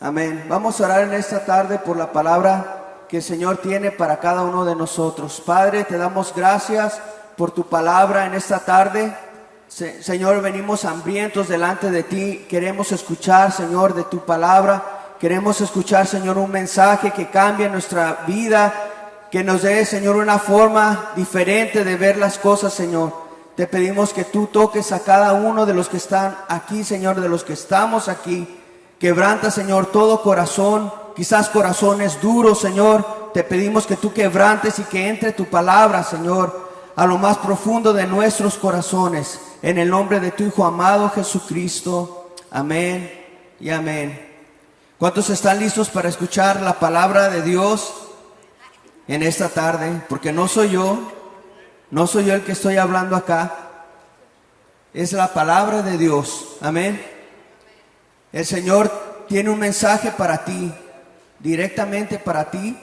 Amén. Vamos a orar en esta tarde por la palabra que el Señor tiene para cada uno de nosotros. Padre, te damos gracias por tu palabra en esta tarde. Señor, venimos hambrientos delante de ti. Queremos escuchar, Señor, de tu palabra. Queremos escuchar, Señor, un mensaje que cambie nuestra vida, que nos dé, Señor, una forma diferente de ver las cosas, Señor. Te pedimos que tú toques a cada uno de los que están aquí, Señor, de los que estamos aquí. Quebranta, Señor, todo corazón, quizás corazones duros, Señor. Te pedimos que tú quebrantes y que entre tu palabra, Señor, a lo más profundo de nuestros corazones. En el nombre de tu Hijo amado Jesucristo. Amén y amén. ¿Cuántos están listos para escuchar la palabra de Dios en esta tarde? Porque no soy yo el que estoy hablando acá. Es la palabra de Dios. Amén. El Señor tiene un mensaje para ti, directamente para ti.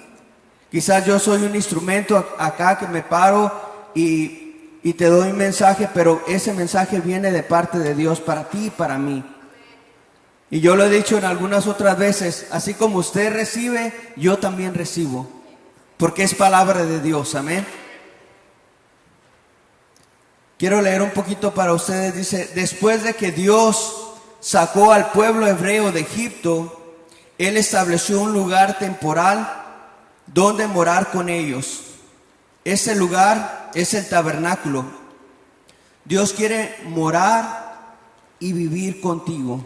Quizás yo soy un instrumento acá que me paro y te doy un mensaje, pero ese mensaje viene de parte de Dios para ti y para mí. Y yo lo he dicho en algunas otras veces, así como usted recibe, yo también recibo, porque es palabra de Dios. Amén. Quiero leer un poquito para ustedes. Dice: después de que Dios sacó al pueblo hebreo de Egipto, Él estableció un lugar temporal donde morar con ellos. Ese lugar es el tabernáculo. Dios quiere morar y vivir contigo.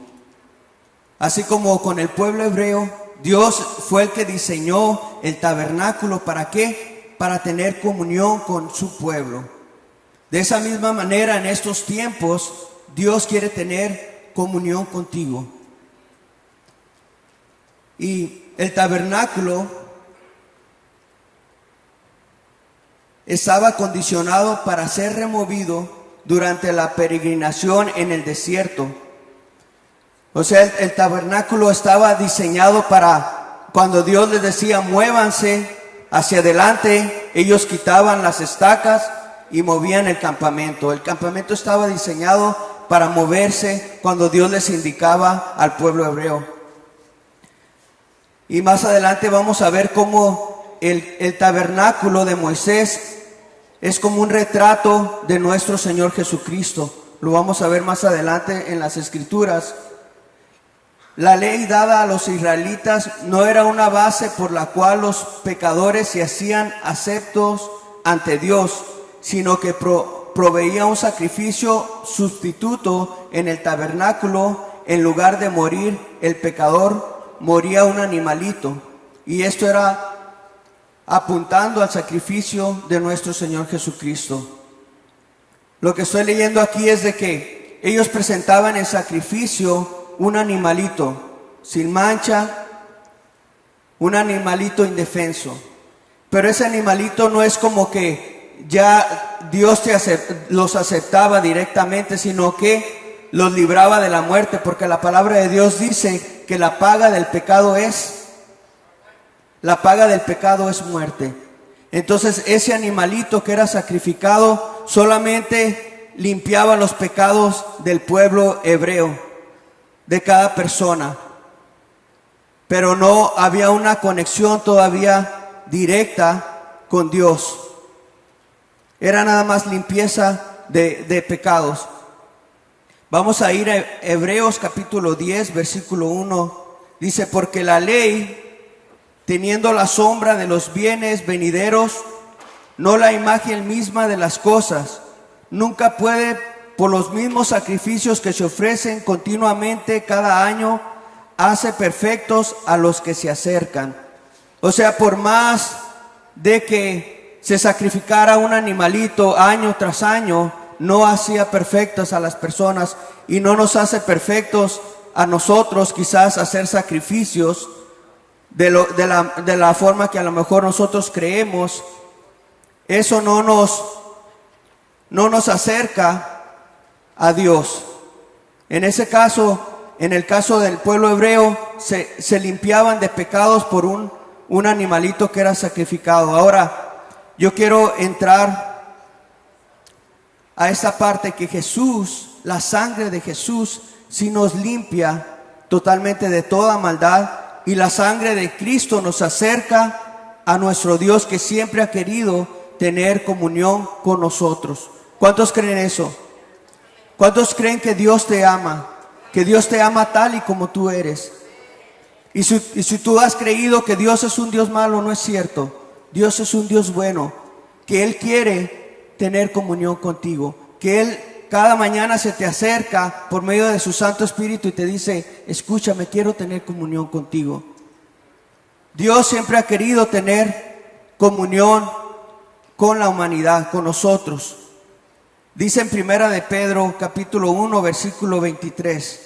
Así como con el pueblo hebreo, Dios fue el que diseñó el tabernáculo. ¿Para qué? Para tener comunión con su pueblo. De esa misma manera, en estos tiempos, Dios quiere tener comunión contigo. Y el tabernáculo estaba condicionado para ser removido durante la peregrinación en el desierto. O sea, el tabernáculo estaba diseñado para cuando Dios les decía muévanse hacia adelante, ellos quitaban las estacas y movían el campamento. El campamento estaba diseñado para moverse cuando Dios les indicaba al pueblo hebreo. Y más adelante vamos a ver cómo el tabernáculo de Moisés es como un retrato de nuestro Señor Jesucristo. Lo vamos a ver más adelante en las Escrituras. La ley dada a los israelitas no era una base por la cual los pecadores se hacían aceptos ante Dios, sino que proveía un sacrificio sustituto en el tabernáculo. En lugar de morir el pecador, moría un animalito. Y esto era apuntando al sacrificio de nuestro Señor Jesucristo. Lo que estoy leyendo aquí es de que ellos presentaban el sacrificio, un animalito sin mancha, un animalito indefenso. Pero ese animalito no es como que ya Dios los aceptaba directamente, sino que los libraba de la muerte, porque la palabra de Dios dice que la paga del pecado es muerte. Entonces ese animalito que era sacrificado solamente limpiaba los pecados del pueblo hebreo, de cada persona, pero no había una conexión todavía directa con Dios. Era nada más limpieza de pecados. Vamos a ir a Hebreos capítulo 10, versículo 1. Dice: porque la ley, teniendo la sombra de los bienes venideros, no la imagen misma de las cosas, nunca puede, por los mismos sacrificios que se ofrecen continuamente cada año, hace perfectos a los que se acercan. O sea, por más de que se sacrificara un animalito año tras año, no hacía perfectas a las personas, y no nos hace perfectos a nosotros quizás hacer sacrificios de la forma que a lo mejor nosotros creemos. Eso no nos acerca a Dios. En ese caso, en el caso del pueblo hebreo, se limpiaban de pecados por un animalito que era sacrificado. Ahora, yo quiero entrar a esta parte que Jesús, la sangre de Jesús, sí nos limpia totalmente de toda maldad y la sangre de Cristo nos acerca a nuestro Dios, que siempre ha querido tener comunión con nosotros. ¿Cuántos creen eso? ¿Cuántos creen que Dios te ama? Que Dios te ama tal y como tú eres. Y si tú has creído que Dios es un Dios malo, no es cierto. Dios es un Dios bueno, que Él quiere tener comunión contigo, que Él cada mañana se te acerca por medio de su Santo Espíritu y te dice: escúchame, quiero tener comunión contigo. Dios siempre ha querido tener comunión con la humanidad, con nosotros. Dice en Primera de Pedro, capítulo 1, versículo 23: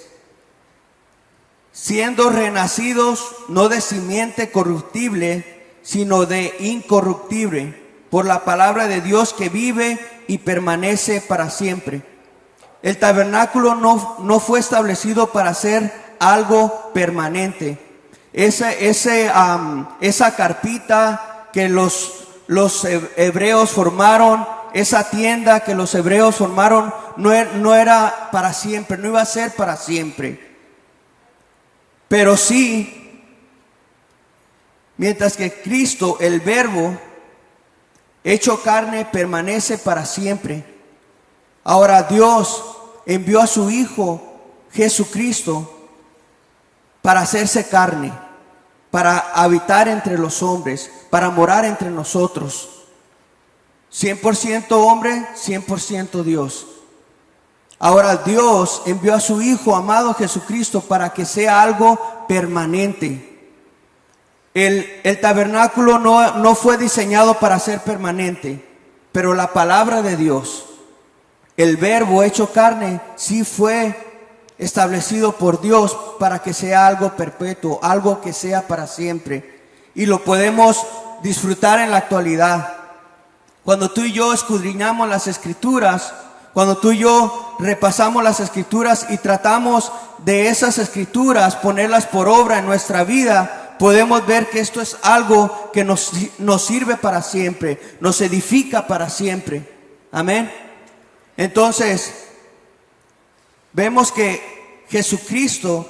siendo renacidos no de simiente corruptible, sino de incorruptible, por la palabra de Dios que vive y permanece para siempre. El tabernáculo no fue establecido para ser algo permanente. Esa carpita que los hebreos formaron, esa tienda que los hebreos formaron, no era para siempre, no iba a ser para siempre. Pero sí, mientras que Cristo, el Verbo hecho carne, permanece para siempre. Ahora Dios envió a su Hijo Jesucristo para hacerse carne, para habitar entre los hombres, para morar entre nosotros. 100% hombre, 100% Dios. Ahora Dios envió a su Hijo amado Jesucristo para que sea algo permanente. El tabernáculo no fue diseñado para ser permanente, pero la palabra de Dios, el Verbo hecho carne, sí fue establecido por Dios para que sea algo perpetuo, algo que sea para siempre. Y lo podemos disfrutar en la actualidad. Cuando tú y yo escudriñamos las Escrituras, cuando tú y yo repasamos las Escrituras y tratamos de esas Escrituras ponerlas por obra en nuestra vida, podemos ver que esto es algo que nos sirve para siempre, nos edifica para siempre. Amén. Entonces, vemos que Jesucristo,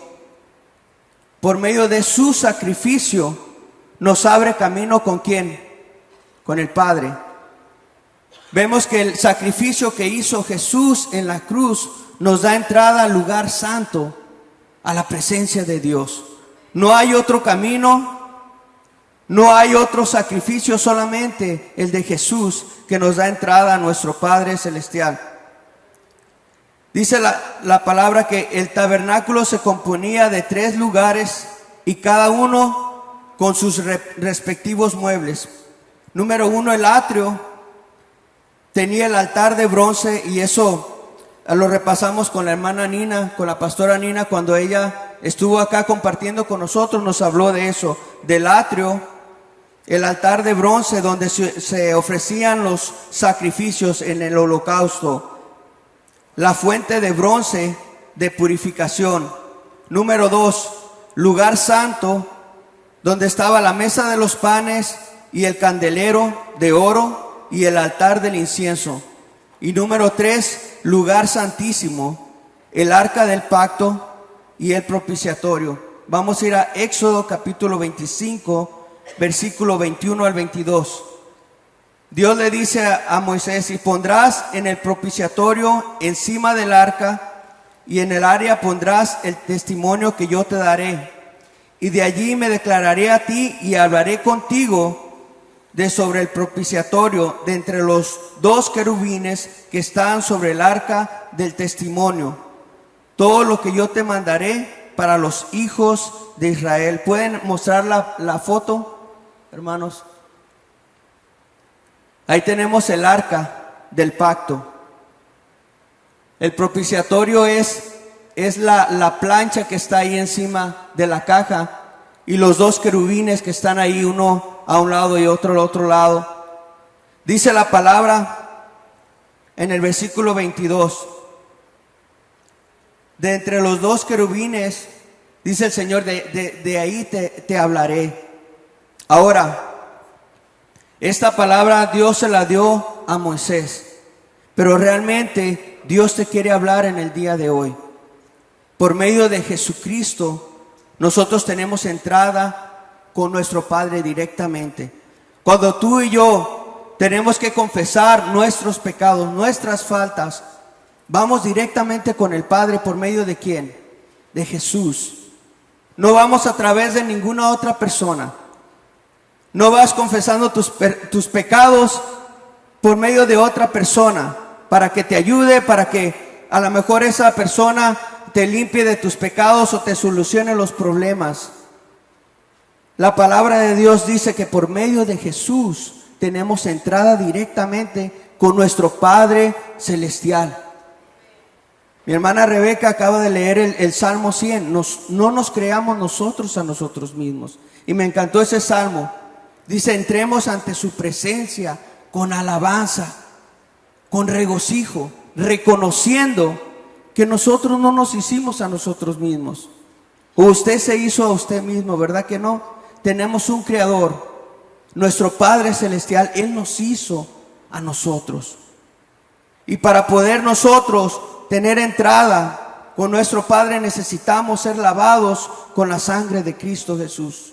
por medio de su sacrificio, nos abre camino ¿con quién? Con el Padre. Vemos que el sacrificio que hizo Jesús en la cruz nos da entrada al lugar santo, a la presencia de Dios. No hay otro camino, no hay otro sacrificio, solamente el de Jesús, que nos da entrada a nuestro Padre Celestial. Dice la palabra que el tabernáculo se componía de 3 lugares y cada uno con sus respectivos muebles. Número 1, el atrio tenía el altar de bronce, y eso lo repasamos con la hermana Nina, con la pastora Nina, cuando ella estuvo acá compartiendo con nosotros, nos habló de eso, del atrio, el altar de bronce donde se ofrecían los sacrificios en el holocausto, la fuente de bronce de purificación. Número 2, lugar santo, donde estaba la mesa de los panes y el candelero de oro y el altar del incienso. Y número 3, lugar santísimo, el arca del pacto y el propiciatorio. Vamos a ir a Éxodo capítulo 25, versículo 21 al 22. Dios le dice a Moisés: y pondrás en el propiciatorio encima del arca, y en el área pondrás el testimonio que yo te daré. Y de allí me declararé a ti y hablaré contigo de sobre el propiciatorio, de entre los 2 querubines que están sobre el arca del testimonio, todo lo que yo te mandaré para los hijos de Israel. ¿Pueden mostrar la foto, hermanos? Ahí tenemos el arca del pacto. El propiciatorio es la plancha que está ahí encima de la caja, y los 2 querubines que están ahí, uno a un lado y otro al otro lado. Dice la palabra en el versículo 22: de entre los 2 querubines, dice el Señor, de ahí te hablaré. Ahora, esta palabra Dios se la dio a Moisés, pero realmente Dios te quiere hablar en el día de hoy. Por medio de Jesucristo, nosotros tenemos entrada con nuestro Padre directamente. Cuando tú y yo tenemos que confesar nuestros pecados, nuestras faltas, vamos directamente con el Padre. ¿Por medio de quién? De Jesús. No vamos a través de ninguna otra persona. No vas confesando tus pecados por medio de otra persona para que te ayude, para que a lo mejor esa persona te limpie de tus pecados o te solucione los problemas. La palabra de Dios dice que por medio de Jesús tenemos entrada directamente con nuestro Padre Celestial. Mi hermana Rebeca acaba de leer el Salmo 100. No nos creamos nosotros a nosotros mismos. Y me encantó ese salmo. Dice: entremos ante su presencia con alabanza, con regocijo, reconociendo que nosotros no nos hicimos a nosotros mismos. O usted se hizo a usted mismo, ¿verdad que no? Tenemos un Creador, nuestro Padre Celestial. Él nos hizo a nosotros. Y para poder nosotros tener entrada con nuestro Padre, necesitamos ser lavados con la sangre de Cristo Jesús.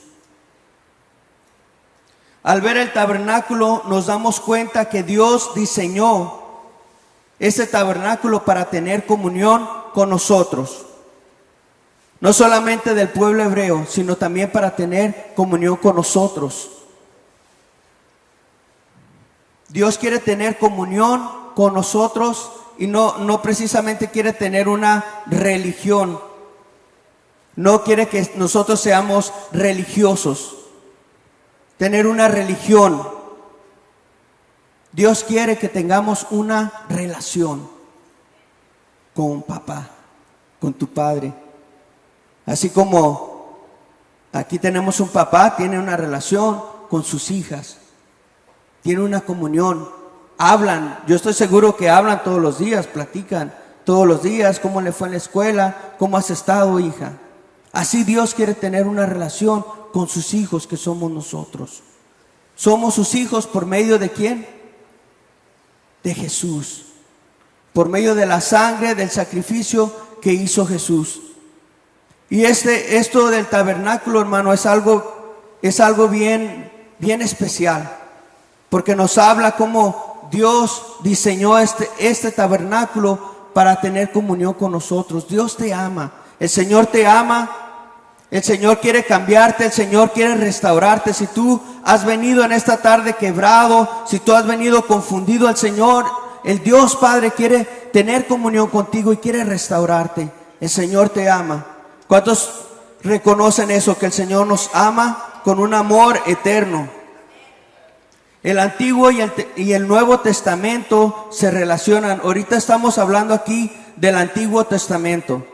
Al ver el tabernáculo nos damos cuenta que Dios diseñó ese tabernáculo para tener comunión con nosotros. No solamente del pueblo hebreo, sino también para tener comunión con nosotros. Dios quiere tener comunión con nosotros y no precisamente quiere tener una religión. No quiere que nosotros seamos religiosos, tener una religión. Dios quiere que tengamos una relación con papá, con tu Padre. Así como aquí tenemos un papá, tiene una relación con sus hijas, tiene una comunión, hablan. Yo estoy seguro que hablan todos los días, platican todos los días. ¿Cómo le fue en la escuela? ¿Cómo has estado, hija? Así Dios quiere tener una relación con sus hijos, que somos nosotros. Somos sus hijos por medio de ¿quién? De Jesús. Por medio de la sangre, del sacrificio que hizo Jesús. Y esto del tabernáculo, hermano, es algo bien especial, porque nos habla cómo Dios diseñó este tabernáculo para tener comunión con nosotros. Dios te ama, el Señor te ama, el Señor quiere cambiarte, el Señor quiere restaurarte. Si tú has venido en esta tarde quebrado, si tú has venido confundido, el Señor, el Dios Padre, quiere tener comunión contigo y quiere restaurarte. El Señor te ama. ¿Cuántos reconocen eso? Que el Señor nos ama con un amor eterno. El Antiguo y el Nuevo Testamento se relacionan. Ahorita estamos hablando aquí del Antiguo Testamento.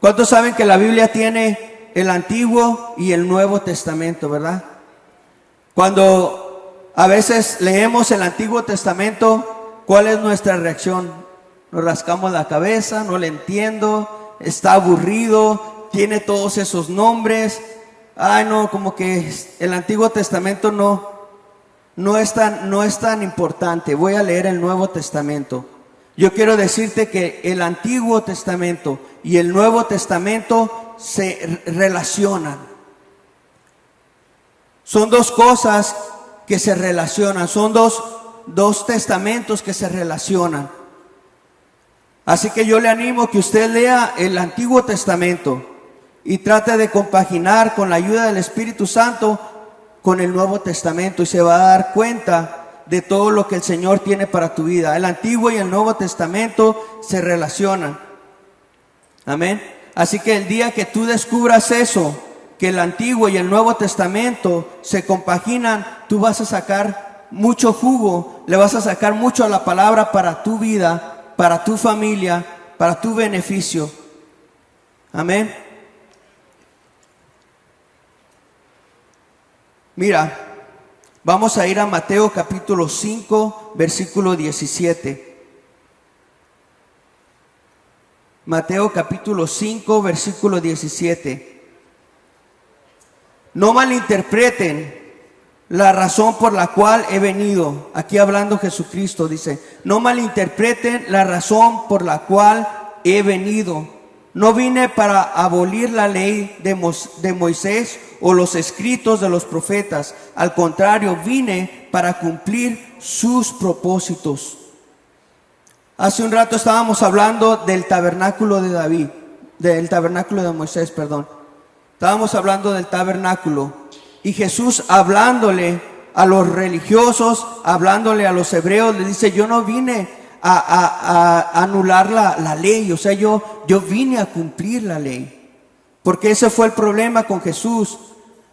¿Cuántos saben que la Biblia tiene el Antiguo y el Nuevo Testamento, verdad? Cuando a veces leemos el Antiguo Testamento, ¿cuál es nuestra reacción? Nos rascamos la cabeza, no le entiendo, está aburrido, tiene todos esos nombres. Ay, no, como que el Antiguo Testamento no es tan importante. Voy a leer el Nuevo Testamento. Yo quiero decirte que el Antiguo Testamento y el Nuevo Testamento se relacionan. Son dos cosas que se relacionan. Son dos testamentos que se relacionan. Así que yo le animo que usted lea el Antiguo Testamento y trate de compaginar con la ayuda del Espíritu Santo con el Nuevo Testamento, y se va a dar cuenta de todo lo que el Señor tiene para tu vida. El Antiguo y el Nuevo Testamento se relacionan. Amén. Así que el día que tú descubras eso, que el Antiguo y el Nuevo Testamento se compaginan, tú vas a sacar mucho jugo, le vas a sacar mucho a la palabra para tu vida, para tu familia, para tu beneficio. Amén. Mira, vamos a ir a Mateo capítulo 5, versículo 17. Mateo capítulo 5, versículo 17. No malinterpreten la razón por la cual he venido. Aquí hablando Jesucristo dice, no malinterpreten la razón por la cual he venido. No vine para abolir la ley de Moisés o los escritos de los profetas. Al contrario, vine para cumplir sus propósitos. Hace un rato estábamos hablando del tabernáculo de Moisés, perdón. Estábamos hablando del tabernáculo. Y Jesús, hablándole a los religiosos, hablándole a los hebreos, le dice: yo no vine a anular la ley, o sea, yo vine a cumplir la ley. Porque ese fue el problema con Jesús.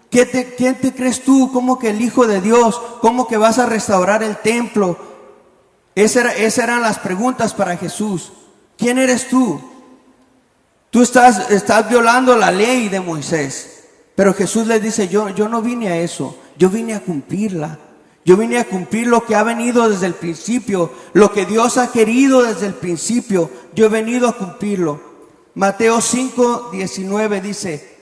¿Quién te crees tú? ¿Cómo que el Hijo de Dios? ¿Cómo que vas a restaurar el templo? Esas eran las preguntas para Jesús. ¿Quién eres tú? Tú estás violando la ley de Moisés. Pero Jesús les dice: yo no vine a eso, yo vine a cumplirla. Yo vine a cumplir lo que ha venido desde el principio, lo que Dios ha querido desde el principio. Yo he venido a cumplirlo. Mateo 5:19 dice: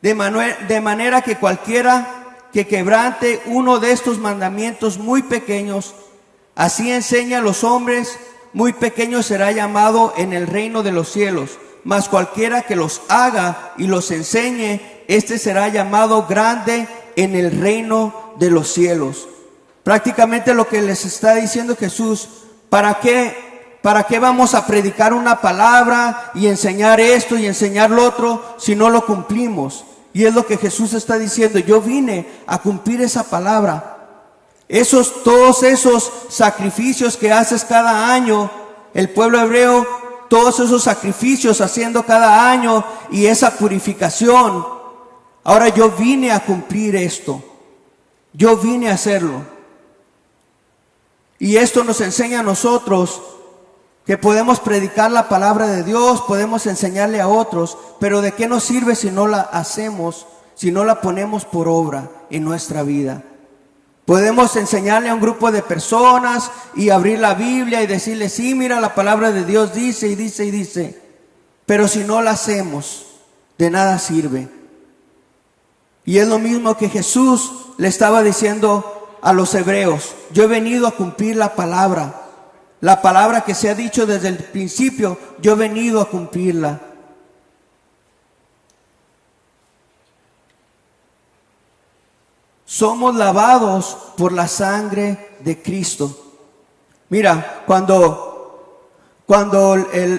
de manera que cualquiera que quebrante uno de estos mandamientos muy pequeños, así enseña a los hombres, muy pequeño será llamado en el reino de los cielos. Mas cualquiera que los haga y los enseñe, este será llamado grande en el reino de los cielos. Prácticamente lo que les está diciendo Jesús: ¿para qué vamos a predicar una palabra y enseñar esto y enseñar lo otro si no lo cumplimos? Y es lo que Jesús está diciendo: yo vine a cumplir esa palabra. Todos esos sacrificios que haces cada año, el pueblo hebreo, todos esos sacrificios haciendo cada año y esa purificación. Ahora yo vine a cumplir esto. Yo vine a hacerlo. Y esto nos enseña a nosotros que podemos predicar la palabra de Dios, podemos enseñarle a otros, pero ¿de qué nos sirve si no la hacemos, si no la ponemos por obra en nuestra vida? Podemos enseñarle a un grupo de personas y abrir la Biblia y decirle: sí, mira, la palabra de Dios dice y dice y dice. Pero si no la hacemos, de nada sirve. Y es lo mismo que Jesús le estaba diciendo a los hebreos: yo he venido a cumplir la palabra que se ha dicho desde el principio, yo he venido a cumplirla. Somos lavados por la sangre de Cristo. Mira, cuando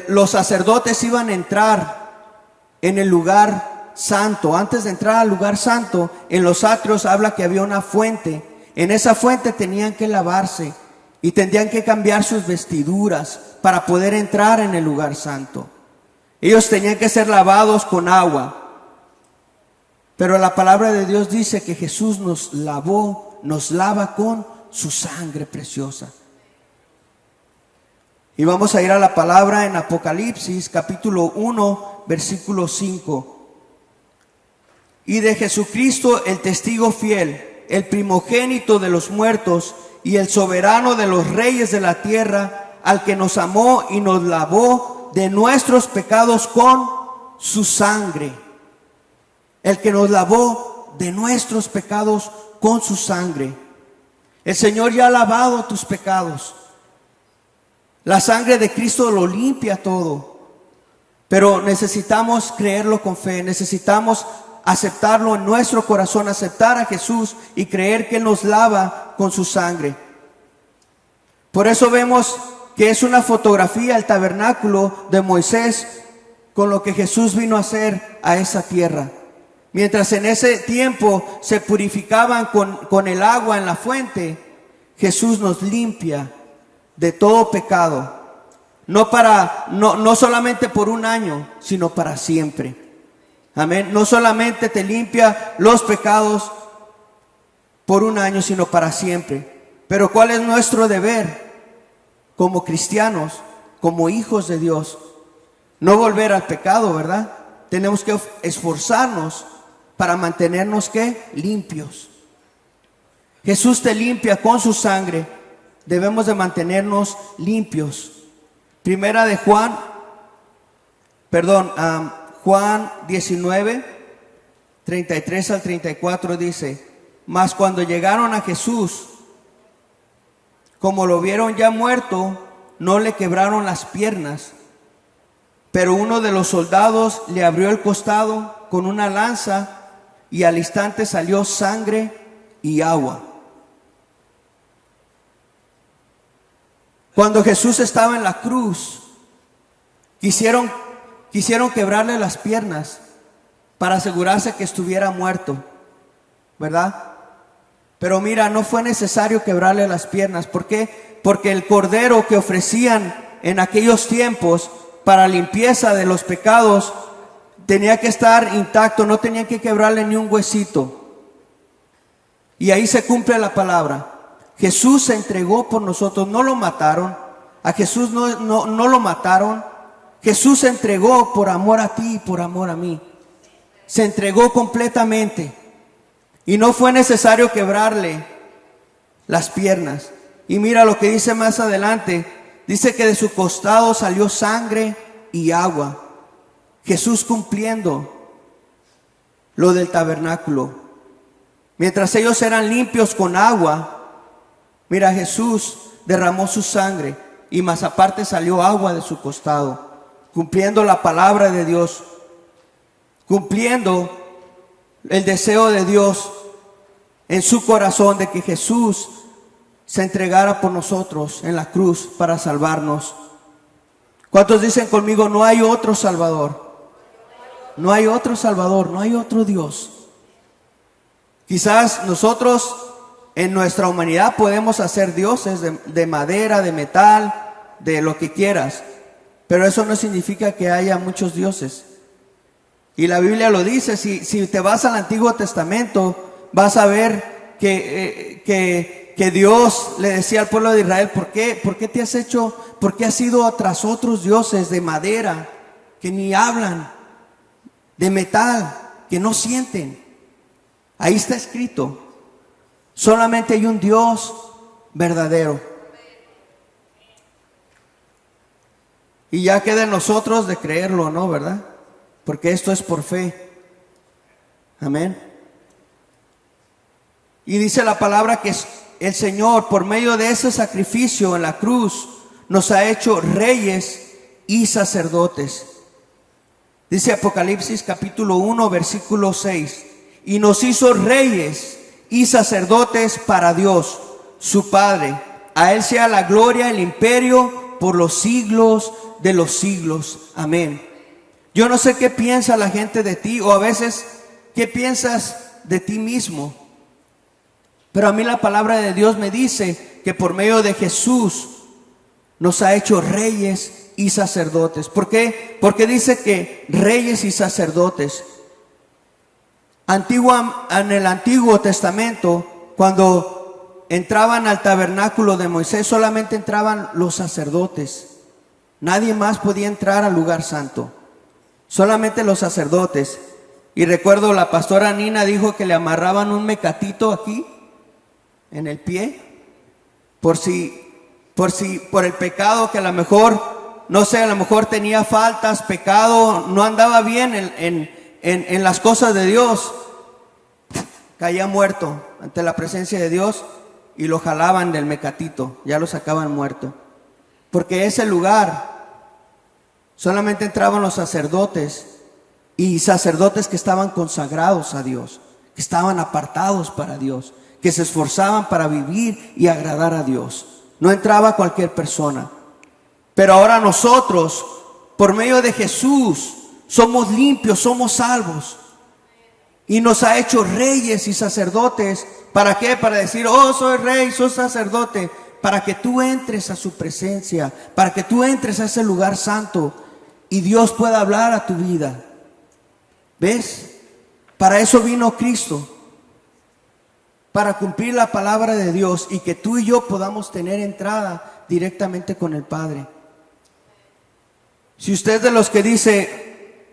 los sacerdotes iban a entrar en el lugar santo, antes de entrar al lugar santo, en los atrios habla que había una fuente. En esa fuente tenían que lavarse y tendrían que cambiar sus vestiduras para poder entrar en el lugar santo. Ellos tenían que ser lavados con agua. Pero la palabra de Dios dice que Jesús nos lava con su sangre preciosa. Y vamos a ir a la palabra en Apocalipsis capítulo 1, versículo 5. Y de Jesucristo, el testigo fiel, el primogénito de los muertos y el soberano de los reyes de la tierra, al que nos amó y nos lavó de nuestros pecados con su sangre. El que nos lavó de nuestros pecados con su sangre. El Señor ya ha lavado tus pecados. La sangre de Cristo lo limpia todo. Pero necesitamos creerlo con fe. Necesitamos aceptarlo en nuestro corazón, aceptar a Jesús y creer que Él nos lava con su sangre. Por eso vemos que es una fotografía el tabernáculo de Moisés con lo que Jesús vino a hacer a esa tierra. Mientras en ese tiempo se purificaban con el agua en la fuente, Jesús nos limpia de todo pecado. No solamente por un año, sino para siempre. Amén. No solamente te limpia los pecados por un año, sino para siempre. Pero ¿cuál es nuestro deber como cristianos, como hijos de Dios? No volver al pecado, ¿verdad? Tenemos que esforzarnos para mantenernos, ¿qué? Limpios. Jesús te limpia con su sangre. Debemos de mantenernos limpios. Primera de Juan 19, 33 al 34 dice: mas cuando llegaron a Jesús, como lo vieron ya muerto, no le quebraron las piernas, Pero uno de los soldados le abrió el costado con una lanza y al instante salió sangre y agua. Cuando Jesús estaba en la cruz, quisieron quebrarle las piernas para asegurarse que estuviera muerto, ¿verdad? Pero mira, no fue necesario quebrarle las piernas. ¿Por qué? Porque el cordero que ofrecían en aquellos tiempos para limpieza de los pecados tenía que estar intacto, no tenían que quebrarle ni un huesito. Y ahí se cumple la palabra. Jesús se entregó por nosotros, no lo mataron. A Jesús no lo mataron. Jesús se entregó por amor a ti y por amor a mí. Se entregó completamente. Y no fue necesario quebrarle las piernas. Y mira lo que dice más adelante. Dice que de su costado salió sangre y agua. Jesús cumpliendo lo del tabernáculo. Mientras ellos eran limpios con agua, mira, Jesús derramó su sangre y más aparte salió agua de su costado, cumpliendo la palabra de Dios, cumpliendo el deseo de Dios en su corazón de que Jesús se entregara por nosotros en la cruz para salvarnos. ¿Cuántos dicen conmigo, no hay otro Salvador? No hay otro Salvador, no hay otro Dios. Quizás nosotros en nuestra humanidad podemos hacer dioses de madera, de metal, de lo que quieras, pero eso no significa que haya muchos dioses. Y la Biblia lo dice, si te vas al Antiguo Testamento, vas a ver que Dios le decía al pueblo de Israel, ¿por qué te has hecho, por qué has ido tras otros dioses de madera que ni hablan, de metal, que no sienten? Ahí está escrito, solamente hay un Dios verdadero. Y ya queda en nosotros de creerlo, ¿no? ¿Verdad? Porque esto es por fe. Amén. Y dice la palabra que el Señor, por medio de ese sacrificio en la cruz, nos ha hecho reyes y sacerdotes. Dice Apocalipsis capítulo 1, versículo 6. Y nos hizo reyes y sacerdotes para Dios, su Padre. A Él sea la gloria, el imperio, por los siglos de los siglos. Amén. Yo no sé qué piensa la gente de ti, o a veces qué piensas de ti mismo. Pero a mí la palabra de Dios me dice que por medio de Jesús nos ha hecho reyes y sacerdotes. ¿Por qué? Porque dice que reyes y sacerdotes. En el Antiguo Testamento, cuando entraban al tabernáculo de Moisés, solamente entraban los sacerdotes. Nadie más podía entrar al lugar santo. Solamente los sacerdotes. Y recuerdo la pastora Nina dijo que le amarraban un mecatito aquí, en el pie, por el pecado que a lo mejor, no sé, a lo mejor tenía faltas, pecado, no andaba bien en las cosas de Dios, caía muerto ante la presencia de Dios y lo jalaban del mecatito, ya lo sacaban muerto. Porque ese lugar solamente entraban los sacerdotes, y sacerdotes que estaban consagrados a Dios, que estaban apartados para Dios, que se esforzaban para vivir y agradar a Dios. No entraba cualquier persona. Pero ahora nosotros, por medio de Jesús, somos limpios, somos salvos. Y nos ha hecho reyes y sacerdotes. ¿Para qué? Para decir, oh, soy rey, soy sacerdote. Para que tú entres a su presencia, para que tú entres a ese lugar santo y Dios pueda hablar a tu vida. ¿Ves? Para eso vino Cristo. Para cumplir la palabra de Dios y que tú y yo podamos tener entrada directamente con el Padre. Si usted es de los que dice,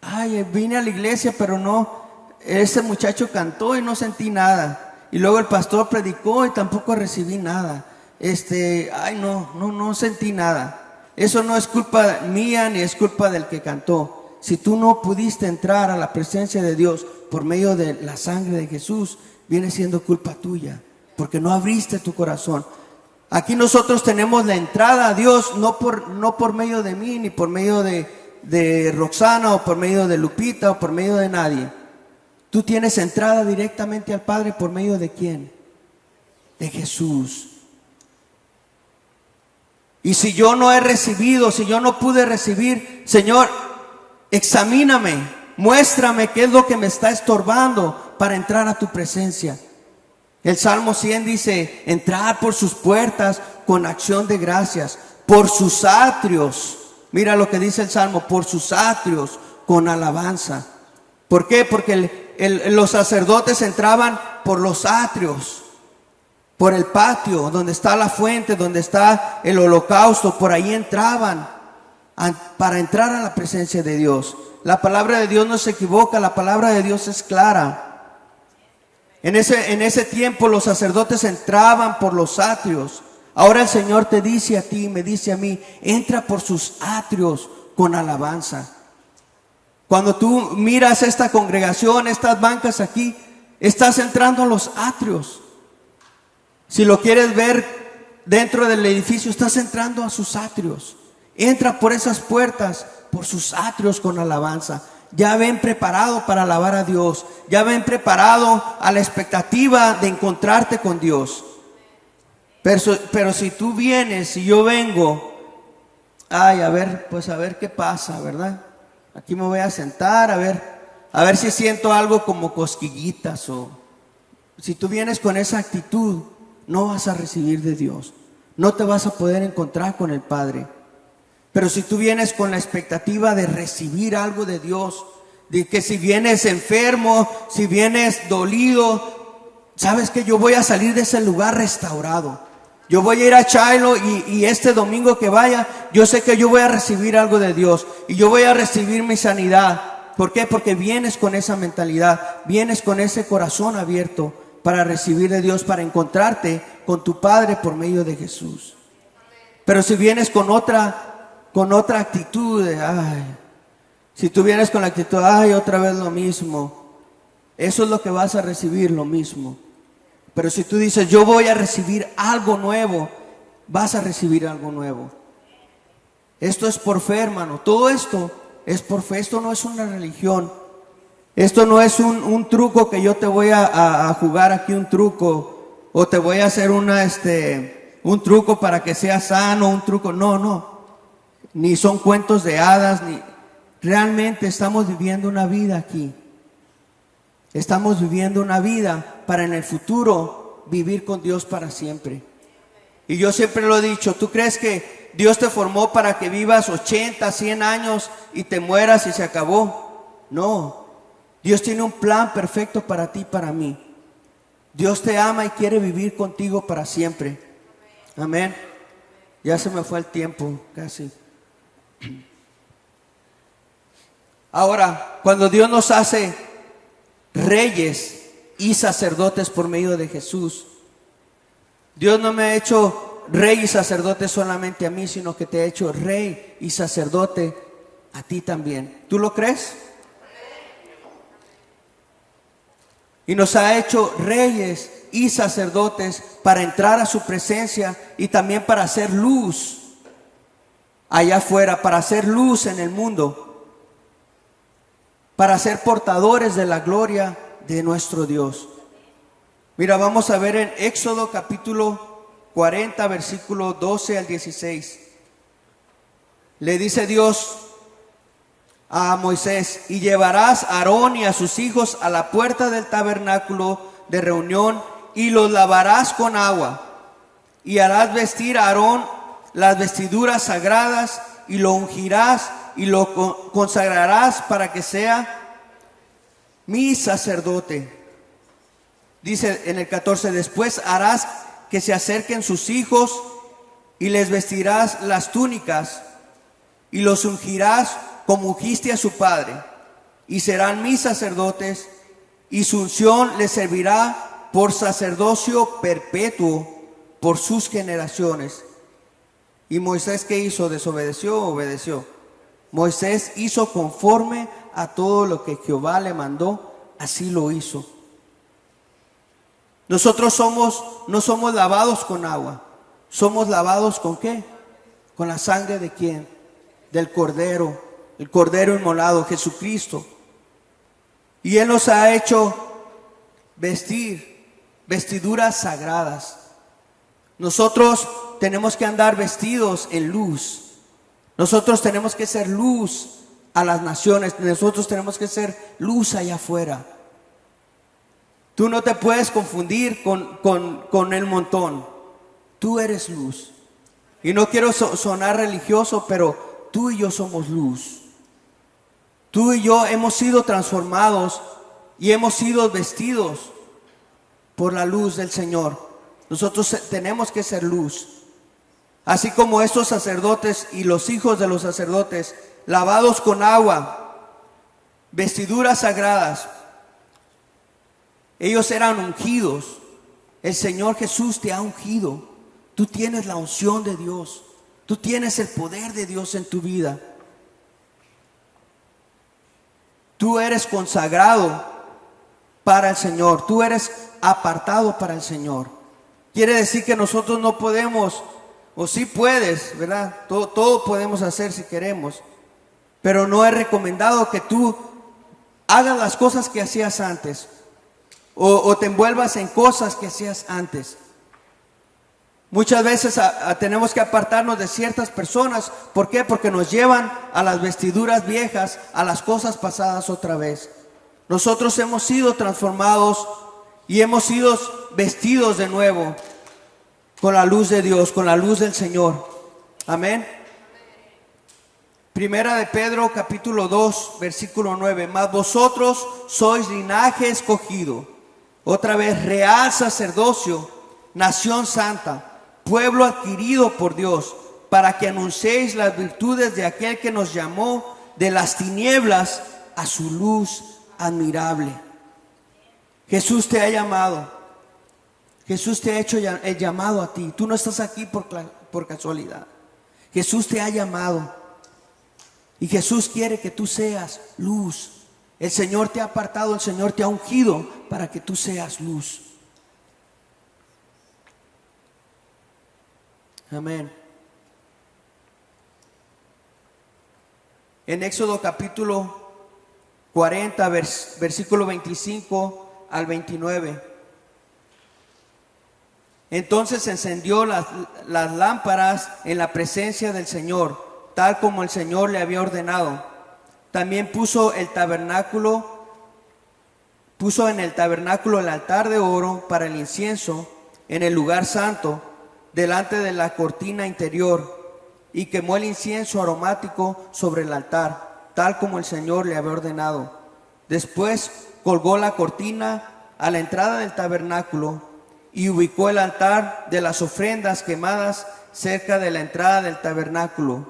ay, vine a la iglesia pero no, ese muchacho cantó y no sentí nada, y luego el pastor predicó y tampoco recibí nada, ay, no sentí nada. Eso no es culpa mía ni es culpa del que cantó. Si tú no pudiste entrar a la presencia de Dios por medio de la sangre de Jesús, viene siendo culpa tuya, porque no abriste tu corazón. Aquí nosotros tenemos la entrada a Dios, no por medio de mí, ni por medio de de Roxana o por medio de Lupita o por medio de nadie. Tú tienes entrada directamente al Padre por medio de ¿quién? De Jesús. Y si yo no he recibido, si yo no pude recibir, Señor, examíname, muéstrame qué es lo que me está estorbando para entrar a tu presencia. El Salmo 100 dice, entrar por sus puertas con acción de gracias, por sus atrios. Mira lo que dice el Salmo, por sus atrios con alabanza. ¿Por qué? Porque los sacerdotes entraban por los atrios, por el patio, donde está la fuente, donde está el holocausto. Por ahí entraban para entrar a la presencia de Dios. La palabra de Dios no se equivoca, la palabra de Dios es clara. En ese tiempo los sacerdotes entraban por los atrios. Ahora el Señor te dice a ti, me dice a mí, entra por sus atrios con alabanza. Cuando tú miras esta congregación, estas bancas aquí, estás entrando a los atrios. Si lo quieres ver dentro del edificio, estás entrando a sus atrios. Entra por esas puertas, por sus atrios con alabanza. Ya ven preparado para alabar a Dios. Ya ven preparado a la expectativa de encontrarte con Dios. Pero si tú vienes, si yo vengo, a ver qué pasa, ¿verdad? Aquí me voy a sentar, a ver si siento algo como cosquillitas. O si tú vienes con esa actitud, no vas a recibir de Dios. No te vas a poder encontrar con el Padre. Pero si tú vienes con la expectativa de recibir algo de Dios, de que si vienes enfermo, si vienes dolido, sabes que yo voy a salir de ese lugar restaurado. Yo voy a ir a Shiloh y este domingo que vaya, yo sé que yo voy a recibir algo de Dios y yo voy a recibir mi sanidad. ¿Por qué? Porque vienes con esa mentalidad, vienes con ese corazón abierto para recibir de Dios, para encontrarte con tu Padre por medio de Jesús. Pero si vienes con otra actitud de, si tú vienes con la actitud, otra vez lo mismo, eso es lo que vas a recibir, lo mismo. Pero si tú dices, yo voy a recibir algo nuevo, vas a recibir algo nuevo. Esto es por fe, hermano. Todo esto es por fe. Esto no es una religión. Esto no es un truco que yo te voy a jugar aquí un truco, o te voy a hacer un truco para que seas sano, un truco. No. Ni son cuentos de hadas, ni realmente estamos viviendo una vida aquí. Estamos viviendo una vida para en el futuro vivir con Dios para siempre. Y yo siempre lo he dicho, ¿tú crees que Dios te formó para que vivas 80, 100 años y te mueras y se acabó? No, Dios tiene un plan perfecto para ti y para mí. Dios te ama y quiere vivir contigo para siempre. Amén. Ya se me fue el tiempo, casi. Ahora, cuando Dios nos hace reyes y sacerdotes por medio de Jesús, Dios no me ha hecho rey y sacerdote solamente a mí, sino que te ha hecho rey y sacerdote a ti también. ¿Tú lo crees? Y nos ha hecho reyes y sacerdotes para entrar a su presencia y también para hacer luz allá afuera, para hacer luz en el mundo, para ser portadores de la gloria de nuestro Dios. Mira, vamos a ver en Éxodo capítulo 40, versículo 12 al 16. Le dice Dios a Moisés: y llevarás a Aarón y a sus hijos a la puerta del tabernáculo de reunión y los lavarás con agua, y harás vestir a Aarón las vestiduras sagradas y lo ungirás y lo consagrarás para que sea mi sacerdote. Dice en el 14, después harás que se acerquen sus hijos y les vestirás las túnicas y los ungirás como ungiste a su padre, y serán mis sacerdotes, y su unción les servirá por sacerdocio perpetuo por sus generaciones. ¿Y Moisés qué hizo? ¿Desobedeció o obedeció? Moisés hizo conforme a todo lo que Jehová le mandó, así lo hizo. Nosotros no somos lavados con agua, somos lavados ¿con qué? Con la sangre de ¿quién? Del Cordero, el Cordero inmolado, Jesucristo. Y Él nos ha hecho vestir vestiduras sagradas. Nosotros tenemos que andar vestidos en luz. Nosotros tenemos que ser luz a las naciones. Nosotros tenemos que ser luz allá afuera. Tú no te puedes confundir con el montón. Tú eres luz. Y no quiero sonar religioso, pero tú y yo somos luz. Tú y yo hemos sido transformados y hemos sido vestidos por la luz del Señor. Nosotros tenemos que ser luz. Así como estos sacerdotes y los hijos de los sacerdotes, lavados con agua, vestiduras sagradas, ellos eran ungidos. El Señor Jesús te ha ungido. Tú tienes la unción de Dios. Tú tienes el poder de Dios en tu vida. Tú eres consagrado para el Señor. Tú eres apartado para el Señor. Quiere decir que nosotros no podemos, o sí puedes, ¿verdad? Todo podemos hacer si queremos. Pero no es recomendado que tú hagas las cosas que hacías antes. O te envuelvas en cosas que hacías antes. Muchas veces tenemos que apartarnos de ciertas personas. ¿Por qué? Porque nos llevan a las vestiduras viejas, a las cosas pasadas otra vez. Nosotros hemos sido transformados y hemos sido vestidos de nuevo con la luz de Dios, con la luz del Señor. Amén. Primera de Pedro capítulo 2 versículo 9. Mas vosotros sois linaje escogido, otra vez real sacerdocio, nación santa, pueblo adquirido por Dios, para que anunciéis las virtudes de aquel que nos llamó de las tinieblas a su luz admirable. Jesús te ha llamado. Jesús te ha hecho el llamado a ti. Tú no estás aquí por casualidad. Jesús te ha llamado. Y Jesús quiere que tú seas luz. El Señor te ha apartado, el Señor te ha ungido para que tú seas luz. Amén. En Éxodo capítulo 40, versículo 25 al 29. Entonces encendió las lámparas en la presencia del Señor, tal como el Señor le había ordenado. También puso en el tabernáculo el altar de oro para el incienso en el lugar santo, delante de la cortina interior, y quemó el incienso aromático sobre el altar, tal como el Señor le había ordenado. Después colgó la cortina a la entrada del tabernáculo y ubicó el altar de las ofrendas quemadas cerca de la entrada del tabernáculo.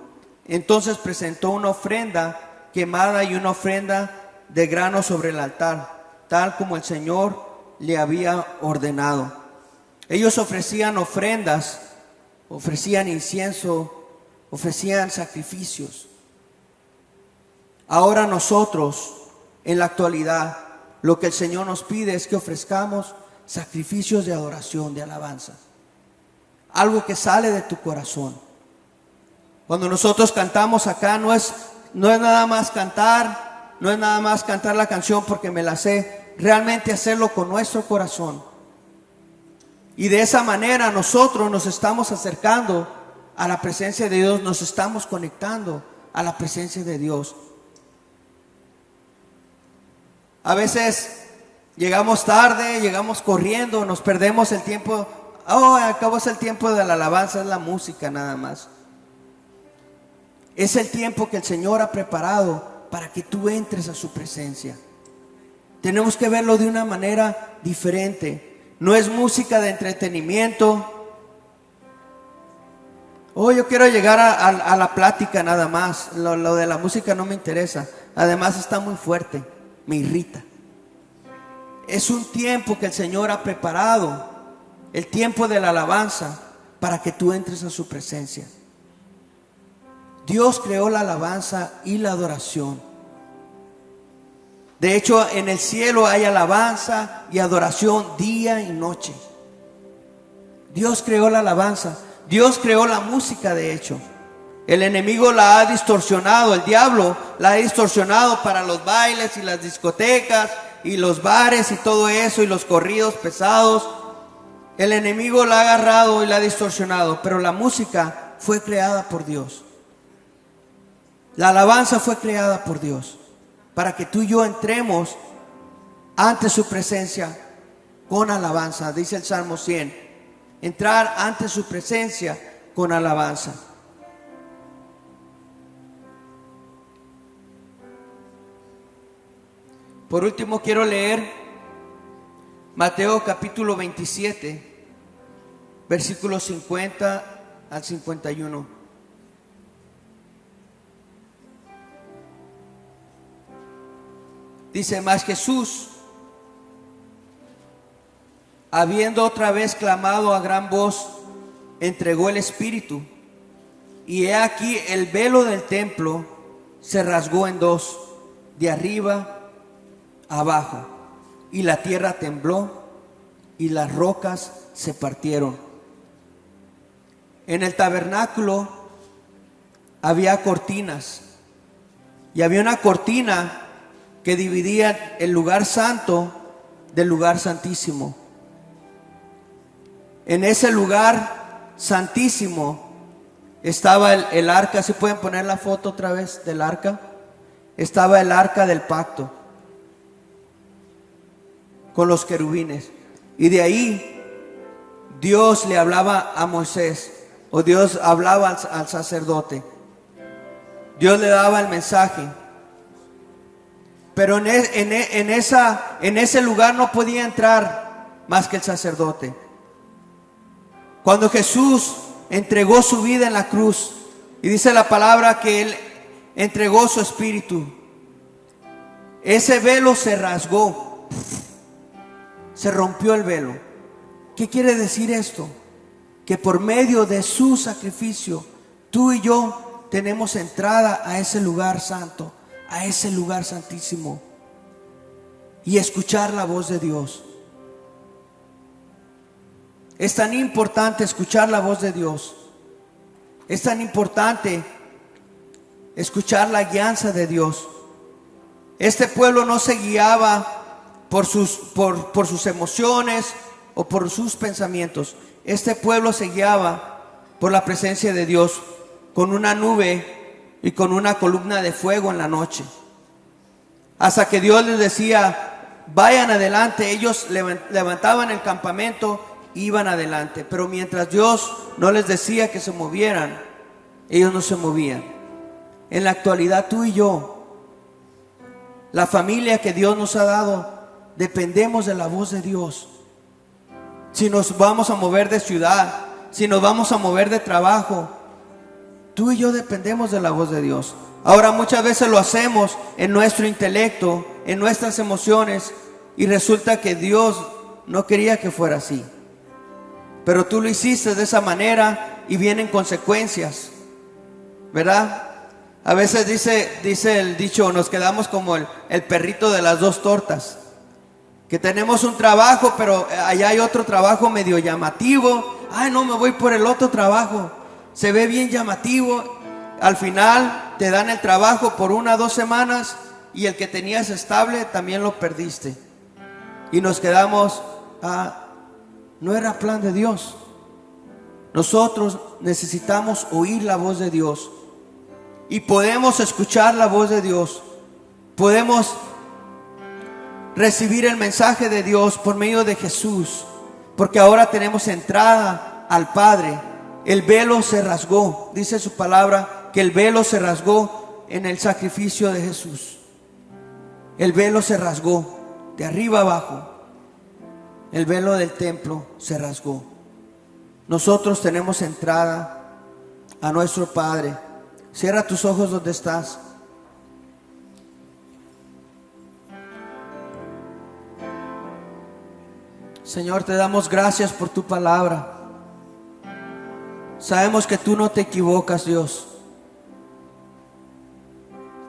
Entonces presentó una ofrenda quemada y una ofrenda de grano sobre el altar, tal como el Señor le había ordenado. Ellos ofrecían ofrendas, ofrecían incienso, ofrecían sacrificios. Ahora nosotros, en la actualidad, lo que el Señor nos pide es que ofrezcamos sacrificios de adoración, de alabanza. Algo que sale de tu corazón. Cuando nosotros cantamos acá, no es nada más cantar, no es nada más cantar la canción porque me la sé, realmente hacerlo con nuestro corazón. Y de esa manera nosotros nos estamos acercando a la presencia de Dios, nos estamos conectando a la presencia de Dios. A veces llegamos tarde, llegamos corriendo, nos perdemos el tiempo. Acabó el tiempo de la alabanza, es la música nada más. Es el tiempo que el Señor ha preparado para que tú entres a su presencia. Tenemos que verlo de una manera diferente. No es música de entretenimiento. Yo quiero llegar a la plática nada más. Lo de la música no me interesa. Además está muy fuerte, me irrita. Es un tiempo que el Señor ha preparado, el tiempo de la alabanza, para que tú entres a su presencia. Dios creó la alabanza y la adoración. De hecho, en el cielo hay alabanza y adoración día y noche. Dios creó la alabanza. Dios creó la música, de hecho. El enemigo la ha distorsionado, el diablo la ha distorsionado para los bailes y las discotecas y los bares y todo eso y los corridos pesados. El enemigo la ha agarrado y la ha distorsionado, pero la música fue creada por Dios. La alabanza fue creada por Dios para que tú y yo entremos ante su presencia con alabanza. Dice el Salmo 100, entrar ante su presencia con alabanza. Por último quiero leer Mateo capítulo 27, versículos 50 al 51. Dice: mas Jesús, habiendo otra vez clamado a gran voz, entregó el Espíritu. Y he aquí el velo del templo se rasgó en dos, de arriba abajo, y la tierra tembló y las rocas se partieron. En el tabernáculo había cortinas, y había una cortina que dividía el lugar santo del lugar santísimo. En ese lugar santísimo estaba el arca. ¿Sí pueden poner la foto otra vez del arca? Estaba el arca del pacto con los querubines, y de ahí Dios le hablaba a Moisés, o Dios hablaba al sacerdote. Dios le daba el mensaje, pero en ese lugar no podía entrar más que el sacerdote. Cuando Jesús entregó su vida en la cruz, y dice la palabra que Él entregó su espíritu, ese velo se rasgó. Se rompió el velo. ¿Qué quiere decir esto? Que por medio de su sacrificio, tú y yo tenemos entrada a ese lugar santo, a ese lugar santísimo, y escuchar la voz de Dios. Es tan importante escuchar la voz de Dios. Es tan importante escuchar la guianza de Dios. Este pueblo no se guiaba por sus emociones o por sus pensamientos. Este pueblo se guiaba por la presencia de Dios, con una nube y con una columna de fuego en la noche, hasta que Dios les decía: vayan adelante. Ellos levantaban el campamento, iban adelante, pero mientras Dios no les decía que se movieran, ellos no se movían. En la actualidad, tú y yo, la familia que Dios nos ha dado, dependemos de la voz de Dios. Si nos vamos a mover de ciudad, si nos vamos a mover de trabajo, tú y yo dependemos de la voz de Dios. Ahora, muchas veces lo hacemos en nuestro intelecto, en nuestras emociones, y resulta que Dios no quería que fuera así, pero tú lo hiciste de esa manera y vienen consecuencias, ¿verdad? A veces dice el dicho, nos quedamos como el perrito de las dos tortas, que tenemos un trabajo, pero allá hay otro trabajo medio llamativo. Ay, no, me voy por el otro trabajo, se ve bien llamativo. Al final te dan el trabajo por 1 o 2 semanas, y el que tenías estable también lo perdiste, y nos quedamos, no era plan de Dios. Nosotros necesitamos oír la voz de Dios, y podemos escuchar la voz de Dios, podemos recibir el mensaje de Dios por medio de Jesús, porque ahora tenemos entrada al Padre. El velo se rasgó, dice su palabra, que el velo se rasgó en el sacrificio de Jesús. El velo se rasgó de arriba abajo. El velo del templo se rasgó. Nosotros tenemos entrada a nuestro Padre. Cierra tus ojos donde estás. Señor, te damos gracias por tu palabra. Sabemos que tú no te equivocas, Dios.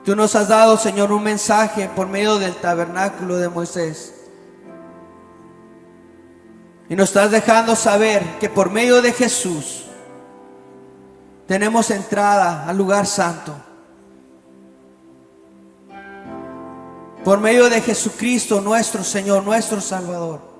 Tú nos has dado, Señor, un mensaje por medio del tabernáculo de Moisés. Y nos estás dejando saber que por medio de Jesús tenemos entrada al lugar santo. Por medio de Jesucristo, nuestro Señor, nuestro Salvador.